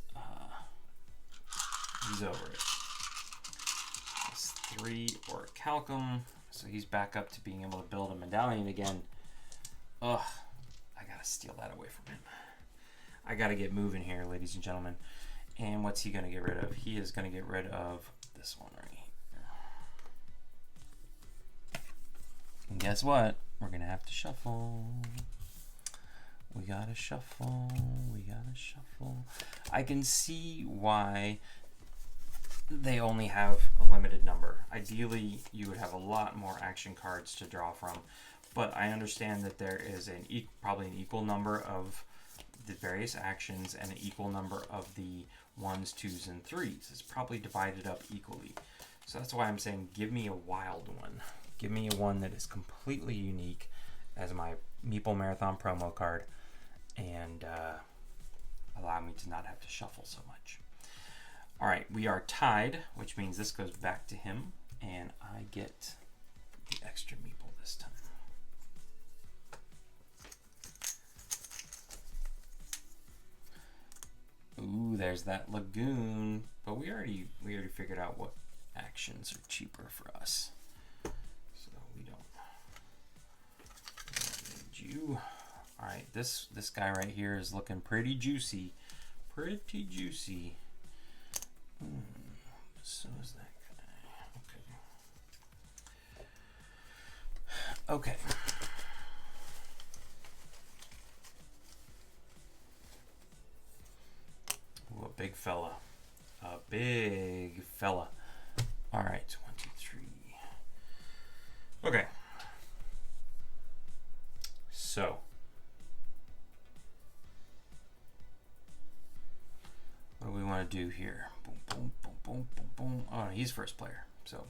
he's over it. It's 3 Orichalcum. So he's back up to being able to build a medallion again. Ugh. I got to steal that away from him. I got to get moving here, ladies and gentlemen. And what's he going to get rid of? He is going to get rid of this one right here. And guess what? We're going to have to shuffle. We got to shuffle. We got to shuffle. I can see why they only have a limited number. Ideally, you would have a lot more action cards to draw from. But I understand that there is probably an equal number of the various actions and an equal number of the 1s, 2s, and 3s. It's probably divided up equally. So that's why I'm saying give me a wild one. Give me a one that is completely unique as my Meeple Marathon promo card and allow me to not have to shuffle so much. All right, we are tied, which means this goes back to him, and I get the extra Meeple this time. Ooh, there's that lagoon. But we already figured out what actions are cheaper for us. So we don't need you. Alright, this guy right here is looking pretty juicy. pretty juicy. So is that guy. Okay. Okay. Ooh, a big fella. A big fella. All right. 1, 2, 3. Okay. So. What do we want to do here? Boom, boom, boom, boom, boom, boom. Oh, no, he's first player. So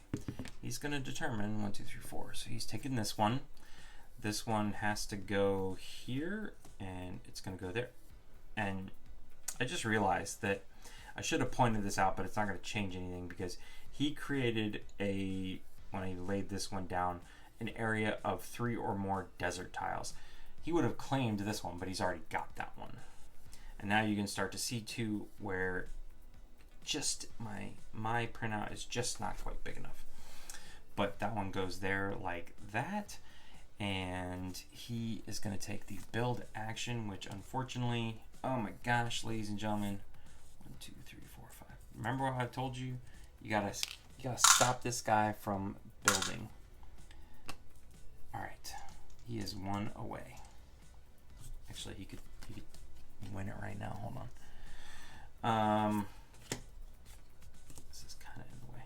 he's going to determine 1, 2, 3, 4. So he's taking this one. This one has to go here, and it's going to go there. And I just realized that I should have pointed this out, but it's not going to change anything because he created when he laid this one down, an area of 3 or more desert tiles. He would have claimed this one, but he's already got that one. And now you can start to see too where just my printout is just not quite big enough. But that one goes there like that. And he is going to take the build action, which unfortunately, oh my gosh, ladies and gentlemen, 1, 2, 3, 4, 5. Remember what I told you? You gotta stop this guy from building. All right, he is 1 away. Actually, he could win it right now. Hold on. This is kind of in the way.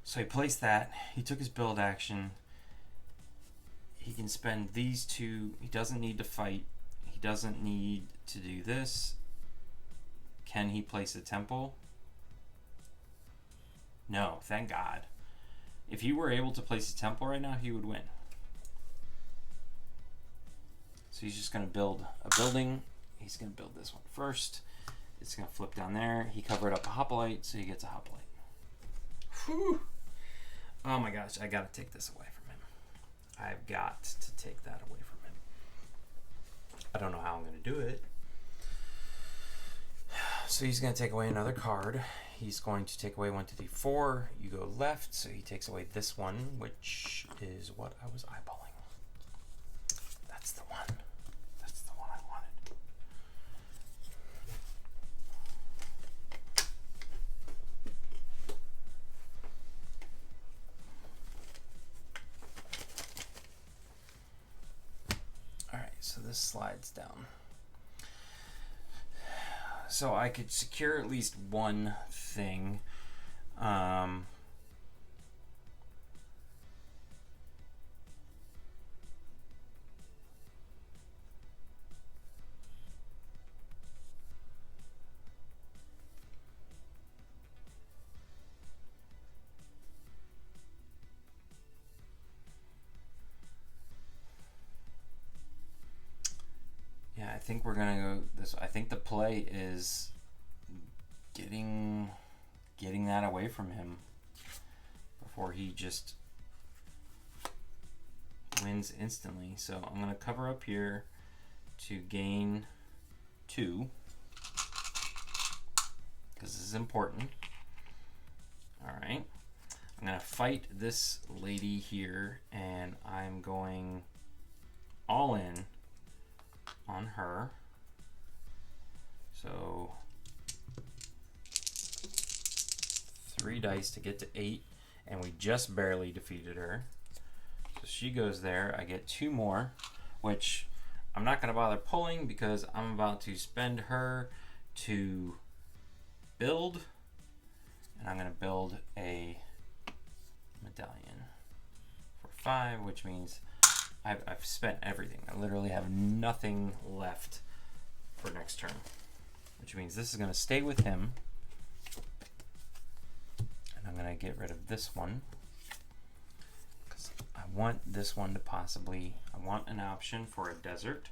So he placed that. He took his build action. He can spend these 2. He doesn't need to fight. He doesn't need to do this. Can he place a temple? No, thank God. If he were able to place a temple right now, he would win. So he's just going to build a building. He's going to build this one first. It's going to flip down there. He covered up a hoplite, so he gets a hoplite. Whew. Oh my gosh, I got to take this away from him. I've got to take that away from him. I don't know how I'm going to do it. So he's going to take away another card. He's going to take away 1, 2, 3, 4. You go left, so he takes away this one, which is what I was eyeballing. That's the one. That's the one I wanted. All right, so this slides down. So I could secure at least one thing. Yeah, I think we're gonna go this. I think the play is getting that away from him before he just wins instantly. So I'm gonna cover up here to gain 2 because this is important. All right, I'm gonna fight this lady here, and I'm going all in on her. So 3 dice to get to 8, and we just barely defeated her. So she goes there. I get 2 more, which I'm not going to bother pulling because I'm about to spend her to build, and I'm going to build a medallion for 5, which means I've spent everything. I literally have nothing left for next turn, which means this is going to stay with him. And I'm going to get rid of this one because I want this one to possibly, I want an option for a desert.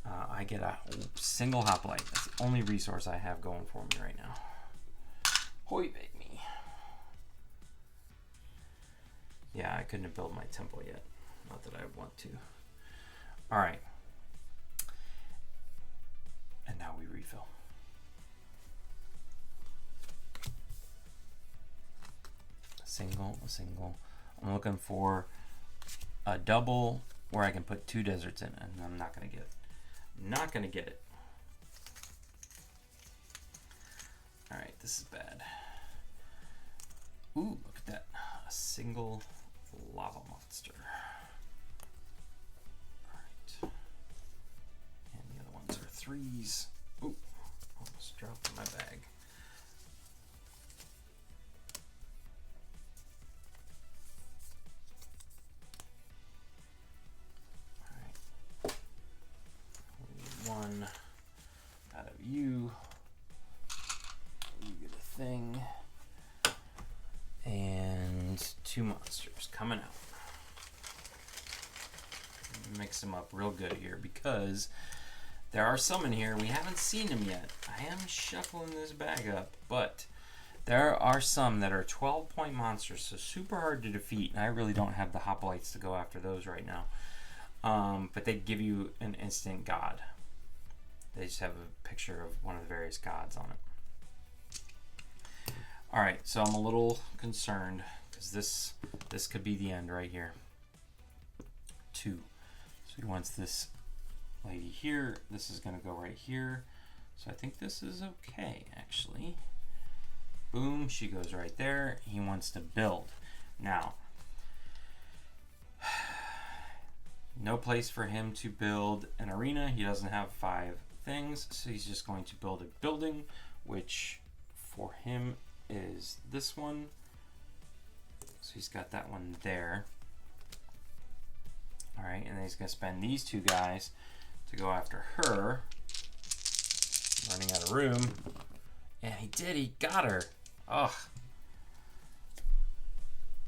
I get a single hoplite. That's the only resource I have going for me right now. Hoy baby. Yeah, I couldn't have built my temple yet. Not that I want to. All right. And now we refill. A single. I'm looking for a double where I can put 2 deserts in, and I'm not going to get it. Not going to get it. This is bad. Ooh, look at that. A single lava monster. Alright. And the other ones are 3s. Ooh, almost dropped in my bag. Alright. We need 1 out of you. You get a thing. And 2 monsters coming out. Mix them up real good here because there are some in here we haven't seen them yet. I am shuffling this bag up, but there are some that are 12-point monsters, so super hard to defeat, and I really don't have the hoplites to go after those right now. But they give you an instant god. They just have a picture of one of the various gods on it. Alright, so I'm a little concerned because this could be the end right here. 2. So he wants this lady here. This is going to go right here. So I think this is okay, actually. Boom, she goes right there. He wants to build. Now, no place for him to build an arena. He doesn't have 5 things, so he's just going to build a building, which for him is this one. So he's got that one there. Alright, and then he's going to spend these 2 guys to go after her. Running out of room. And he did, he got her. Ugh.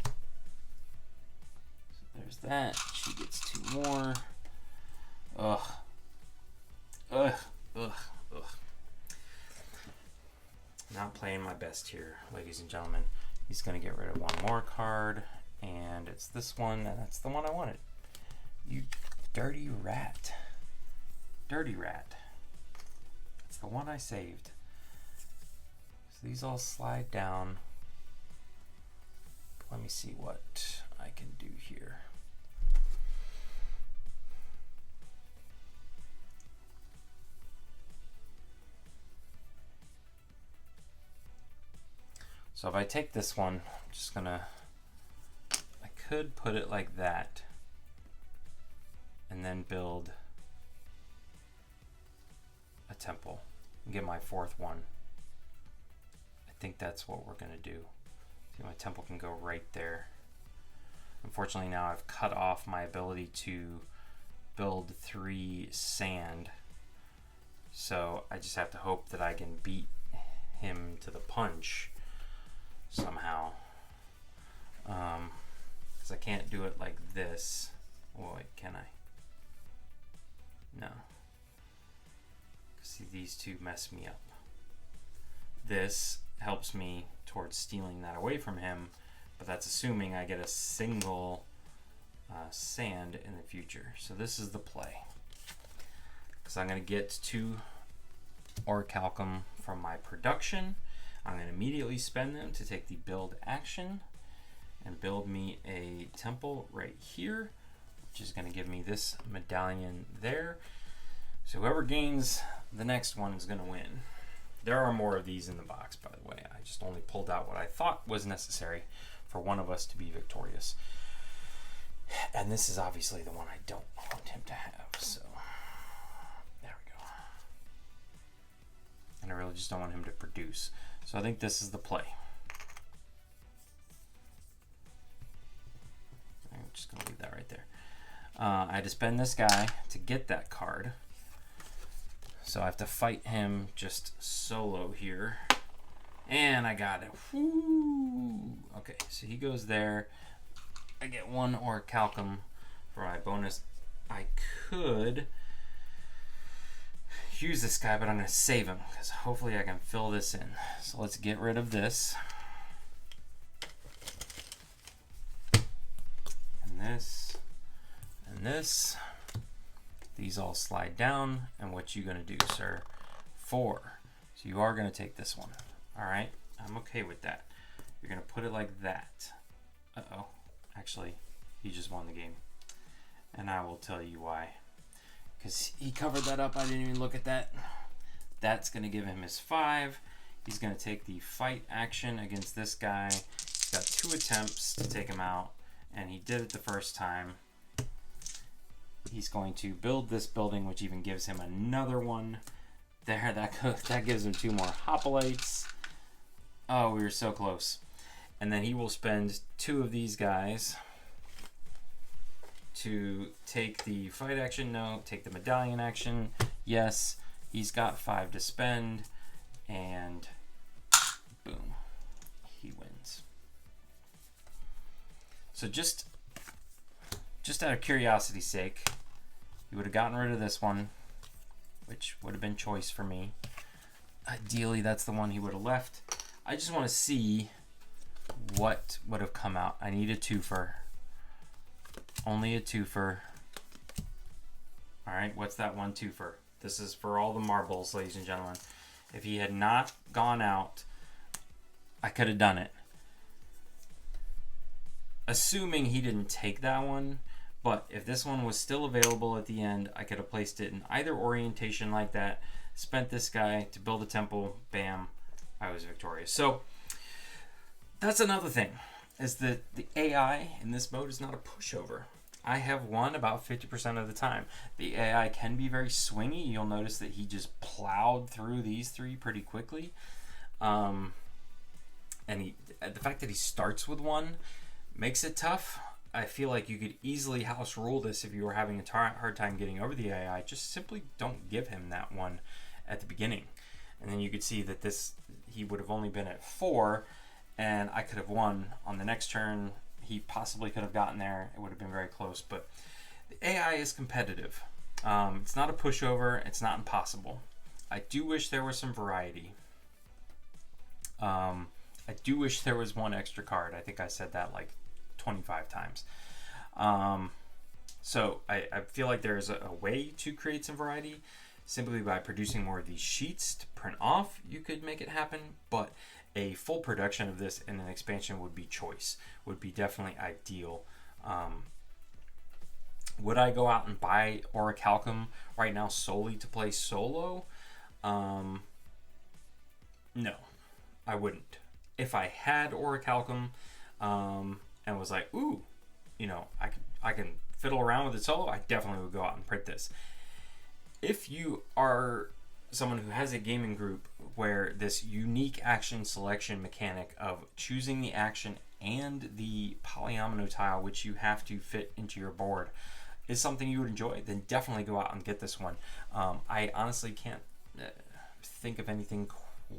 So there's that. She gets 2 more. Ugh. Ugh. Ugh. Ugh. Not playing my best here, ladies and gentlemen. He's going to get rid of 1 more card, and it's this one, and that's the one I wanted. You dirty rat. Dirty rat. It's the one I saved. So these all slide down. Let me see what I can do here. So if I take this one, I'm just gonna, I could put it like that and then build a temple and get my 4th one. I think that's what we're gonna do. See, my temple can go right there. Unfortunately now I've cut off my ability to build 3 sand. So I just have to hope that I can beat him to the punch somehow, because I can't do it like this. Oh wait, can I? No. See, these 2 mess me up. This helps me towards stealing that away from him, but that's assuming I get a single sand in the future. So this is the play, because I'm going to get 2 Orichalcum from my production. I'm going to immediately spend them to take the build action and build me a temple right here, which is going to give me this medallion there. So whoever gains the next one is going to win. There are more of these in the box, by the way. I just only pulled out what I thought was necessary for one of us to be victorious. And this is obviously the one I don't want him to have, so there we go. And I really just don't want him to produce. So I think this is the play. I'm just going to leave that right there. I had to spend this guy to get that card. So I have to fight him just solo here. And I got it. Woo! Okay, so he goes there. I get 1 Orichalcum for my bonus. I could use this guy, but I'm going to save him because hopefully I can fill this in. So let's get rid of this. And this. And this. These all slide down. And what you going to do, sir? 4. So you are going to take this one. Alright, I'm okay with that. You're going to put it like that. Uh-oh. Actually, he just won the game. And I will tell you why. Because he covered that up. I didn't even look at that. That's going to give him his 5. He's going to take the fight action against this guy. He's got 2 attempts to take him out, and he did it the first time. He's going to build this building, which even gives him another one. There, that gives him 2 more hoplites. Oh, we were so close. And then he will spend 2 of these guys to take the fight action. No, take the medallion action. Yes, he's got 5 to spend, and boom, he wins. So just out of curiosity's sake, you would have gotten rid of this one, which would have been choice for me. Ideally, that's the one he would have left. I just want to see what would have come out. I need a twofer. Only a twofer. Alright, what's that one twofer? This is for all the marbles, ladies and gentlemen. If he had not gone out, I could have done it. Assuming he didn't take that one, but if this one was still available at the end, I could have placed it in either orientation like that, spent this guy to build a temple, bam, I was victorious. So that's another thing, is that the AI in this mode is not a pushover. I have won about 50% of the time. The AI can be very swingy. You'll notice that he just plowed through these 3 pretty quickly. And the fact that he starts with 1 makes it tough. I feel like you could easily house rule this if you were having a hard time getting over the AI. Just simply don't give him that 1 at the beginning. And then you could see that he would have only been at 4, and I could have won on the next turn. He possibly could have gotten there. It would have been very close, but the AI is competitive. It's not a pushover. It's not impossible. I do wish there was some variety. I do wish there was 1 extra card. I think I said that like 25 times. So I feel like there's a way to create some variety. Simply by producing more of these sheets to print off, you could make it happen, but a full production of this in an expansion would be choice, would be definitely ideal. Would I go out and buy Orichalcum right now solely to play solo? No, I wouldn't. If I had Orichalcum and was like, ooh, I can fiddle around with it solo, I definitely would go out and print this. If you are someone who has a gaming group where this unique action selection mechanic of choosing the action and the polyomino tile which you have to fit into your board is something you would enjoy, then definitely go out and get this one. I honestly can't think of anything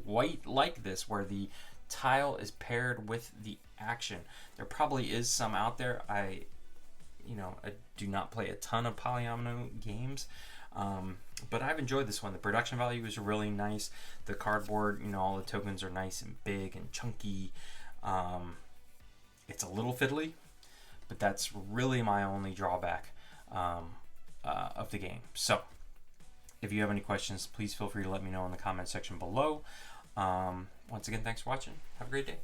quite like this where the tile is paired with the action. There probably is some out there. I do not play a ton of polyomino games. But I've enjoyed this one. The production value is really nice. The cardboard, all the tokens are nice and big and chunky. It's a little fiddly, but that's really my only drawback of the game. So if you have any questions, please feel free to let me know in the comment section below. Once again, thanks for watching. Have a great day.